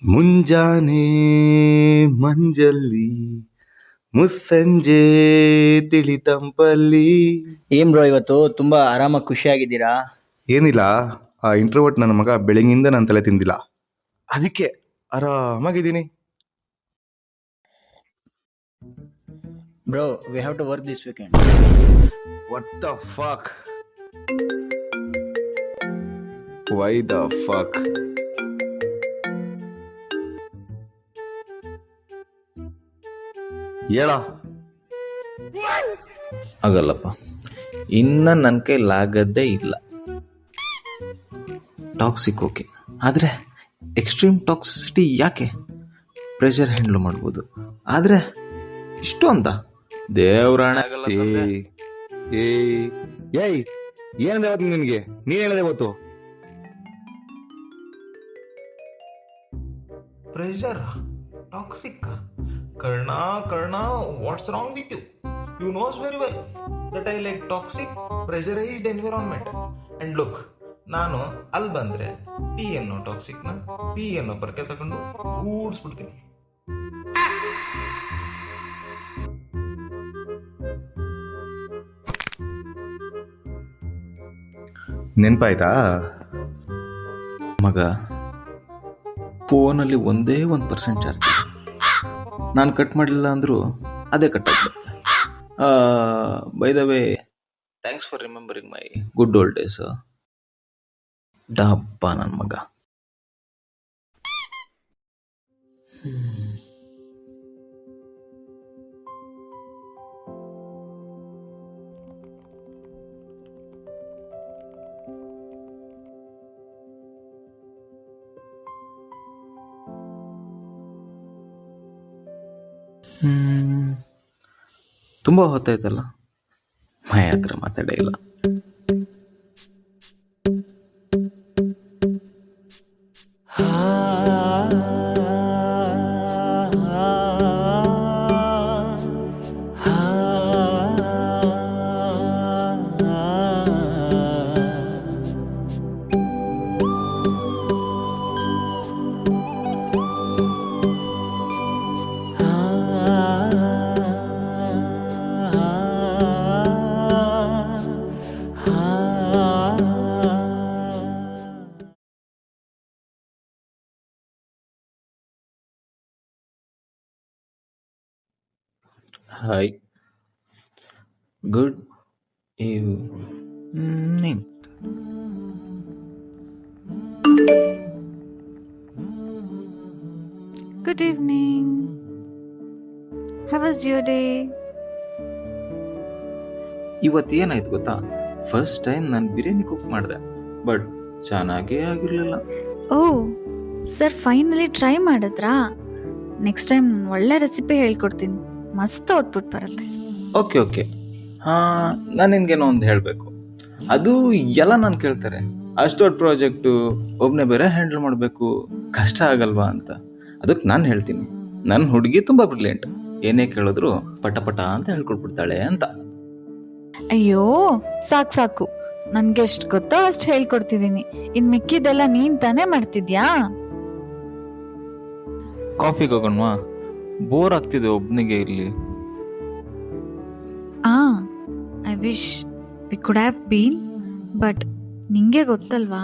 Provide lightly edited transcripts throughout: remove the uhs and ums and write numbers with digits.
ಮುಂಜಾನೆ ಮಂಜಲ್ಲಿ ಮುಸ್ಸಂಜೆ ತಿಳಿತಂಪಲ್ಲಿ. ಏನ್ ಬ್ರೋ ಇವತ್ತು ತುಂಬಾ ಆರಾಮಾಗಿ ಖುಷಿಯಾಗಿದ್ದೀರಾ? ಏನಿಲ್ಲ, ಆ ಇಂಟ್ರೋವರ್ಟ್ ನನ್ನ ಮಗ ಬೆಳಗಿಂದ ನನ್ನ ತಲೆ ತಿಂದಿಲ್ಲ, ಅದಕ್ಕೆ ಆರಾಮಾಗಿದ್ದೀನಿ. Bro, we have to work this weekend. What the fuck, why the fuck? ಹೇಳ. ಆಗಲ್ಲಪ್ಪ, ಇನ್ನ ನನ್ನ ಕೈಲಾಗದ್ದೇ ಇಲ್ಲ. ಟಾಕ್ಸಿಕ್ ಓಕೆ, ಆದರೆ ಎಕ್ಸ್ಟ್ರೀಮ್ ಟಾಕ್ಸಿಸಿಟಿ ಯಾಕೆ? ಪ್ರೆಷರ್ ಹ್ಯಾಂಡಲ್ ಮಾಡ್ಬೋದು, ಆದರೆ ಇಷ್ಟು ಅಂತ ದೇವ್ರಾಣ ಆಗಲ್ಲ. ಏಯ್ ಏನಂದ ಇವತ್ತು ನಿನಗೆ? ನೀನ್ ಹೇಳಿದೆ ಇವತ್ತು Pressure, toxic. Karna, what's wrong with you? You knows very well that I like toxic, pressurized environment. And look, ನಾನು ಅಲ್ಲಿ ಬಂದ್ರೆ ಪಿ ಅನ್ನೋ ಟಾಕ್ಸಿಕ್ನ ಪಿ ಅನ್ನೋ ಪರ್ಕೆ ತಗೊಂಡು ಗೂಡ್ಸ್ಬಿಡ್ತೀನಿ. ನೆನ್ಪಾಯ್ತಾ ಮಗ? ಫೋನಲ್ಲಿ ಒಂದೇ 1% ಚಾರ್ಜ್. ನಾನು ಕಟ್ ಮಾಡಲಿಲ್ಲ ಅಂದರೂ ಅದೇ ಕಟ್ ಆಗ್ಬಿಡುತ್ತೆ. By the way, thanks for remembering my good old days. ಡಬ್ಬ ನನ್ನ ಮಗ. ತುಂಬ ಹೊತ್ತಾಯ್ತಲ್ಲ, ಮೈ ಹತ್ರ ಮಾತಾಡೇ ಇಲ್ಲ. Hi, good evening. Good evening. How was your day? ಇವತ್ತು ಏನಾಯ್ತು ಗೊತ್ತಾ? ಫಸ್ಟ್ ಟೈಮ್ ನಾನು ಬಿರಿಯಾನಿ ಕುಕ್ ಮಾಡಿದೆ, ಬಟ್ ಚೆನ್ನಾಗೇ ಆಗಿರಲಿಲ್ಲ. ಓ ಸರ್, ಫೈನಲಿ ಟ್ರೈ ಮಾಡಿದ್ರಾ? ನೆಕ್ಸ್ಟ್ ಟೈಮ್ ಒಳ್ಳೆ ರೆಸಿಪಿ ಹೇಳ್ಕೊಡ್ತೀನಿ, ಮಸ್ತ್ ಔಟ್ಪುಟ್ ಬರುತ್ತೆ. ಓಕೆ, ನಾನು ನಿನ್ಗೇನೋ ಒಂದು ಹೇಳಬೇಕು. ಅದು ಎಲ್ಲ ನಾನು ಕೇಳ್ತಾರೆ, ಅಷ್ಟು ದೊಡ್ಡ ಪ್ರಾಜೆಕ್ಟು ಒಬ್ಬನೇ ಬೇರೆ ಹ್ಯಾಂಡಲ್ ಮಾಡಬೇಕು, ಕಷ್ಟ ಆಗಲ್ವಾ ಅಂತ. ಅದಕ್ಕೆ ನಾನು ಹೇಳ್ತೀನಿ, ನನ್ನ ಹುಡುಗಿ ತುಂಬ ಬ್ರಿಲಿಯಂಟ್, ಏನೇ ಕೇಳಿದ್ರು ಪಟ ಅಂತ ಹೇಳ್ಕೊಟ್ಬಿಡ್ತಾಳೆ ಅಂತ. ಅಯ್ಯೋ ಸಾಕು, ನನ್ಗೆ ಎಷ್ಟು ಗೊತ್ತೋ ಅಷ್ಟು ಹೇಳ್ಕೊಡ್ತಿದ್ದೀನಿ. ಇನ್ ಮಿಕ್ಕಿದೆಲ್ಲ ನೀನ್ ತಾನೇ ಮಾಡ್ತಿದ್ಯಾ? ಕಾಫಿಗೆ ಹೋಗೋಣವಾ? ಬೋರ್ ಆಗ್ತಿದೆ ಒಬ್ನಿಗೆ ಇಲ್ಲಿ. I wish we could have been, but ನಿಂಗೆ ಗೊತ್ತಲ್ವಾ.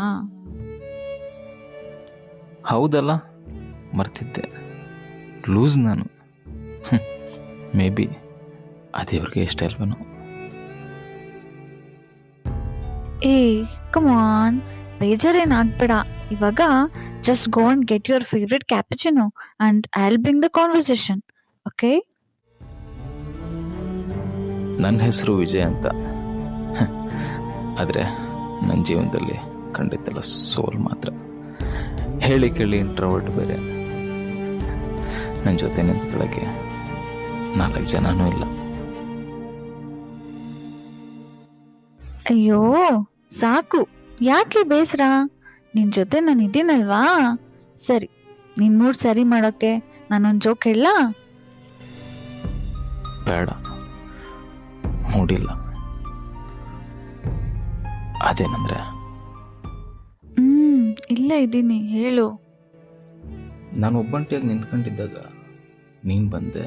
ಹೌದಲ್ಲ, ಮರ್ತಿದ್ದೆ, ಲೂಸ್ ನಾನು. ಮೇ ಬಿ ಅದೇವ್ರಿಗೆ ಇಷ್ಟ ಇಲ್ವೇನೋ. ಏ ಕಮ್ ಆನ್, ಬೇಜಾರೇನಾಗ್ಬೇಡ. ಇವಾಗ just go and get your favourite cappuccino and I will bring the conversation, okay? ನನ್ನ ಹೆಸರು ವಿಜಯ್ ಅಂತ, ಆದರೆ ನನ್ನ ಜೀವನದಲ್ಲಿ ಖಂಡಿತ ಸೋಲ್ ಮಾತ್ರ. ಹೇಳಿ ಕೇಳಿ ಇಂಟ್ರೋವರ್ಟ್ ಬೇರೆ. ನನ್ನ ಜೊತೆ ನಿಂತ್ಕೊಳ್ಳೋಕ್ಕೆ 4 ಜನನೂ ಇಲ್ಲ. ಅಯ್ಯೋ ಸಾಕು, ಯಾಕೆ ಬೇಸರ? ನಿನ್ ಜೊತೆ ನಾನು ಇದ್ದೀನಲ್ವಾ. ಸರಿ, ನಿನ್ ಮೂಡ್ ಸರಿ ಮಾಡೋಕೆ ನಾನೊಂದು ಜೋಕ್ ಹೇಳಲಾ? ಬೇಡ, ಮೂಡಿಲ್ಲ. ಅದೇನಂದ್ರೆ, ಇಲ್ಲೇ ಇದ್ದೀನಿ, ಹೇಳು. ನಾನು ಒಬ್ಬಂಟಿಯಾಗಿ ನಿಂತ್ಕೊಂಡಿದ್ದಾಗ ನೀನು ಬಂದೆ,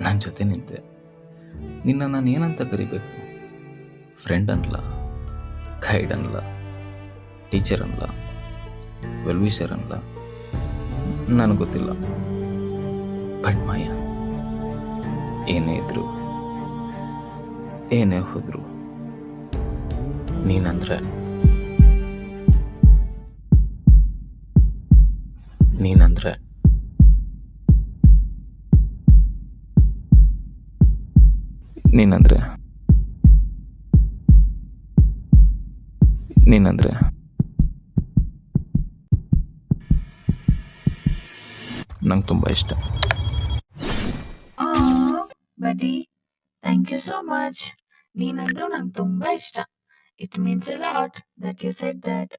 ನನ್ನ ಜೊತೆ ನಿಂತೆ. ನಿನ್ನ ನಾನು ಏನಂತ ಕರಿಬೇಕು? ಫ್ರೆಂಡ್ ಅನ್ಲ, ಗೈಡ್ ಅನ್ಲ, ಟೀಚರ್ ಅನ್ಲ, ವೆಲ್ವಿಷರ್ ಅನ್ಲ, ನನಗೆ ಗೊತ್ತಿಲ್ಲ. ಬಟ್ ಮಾಯ, ಏನೇ ಇದ್ರು ಏನೇ ಹೋದ್ರು ನೀನಂದ್ರೆ ನೀನಂದ್ರೆ ನೀನಂದ್ರೆ ನೀನಂದ್ರೆ ನಂಗೆ ತುಂಬ ಇಷ್ಟ. Buddy, thank you so much. ನೀನಂದ್ರೂ ನಂಗೆ ತುಂಬಾ ಇಷ್ಟ. It means a lot that you said that.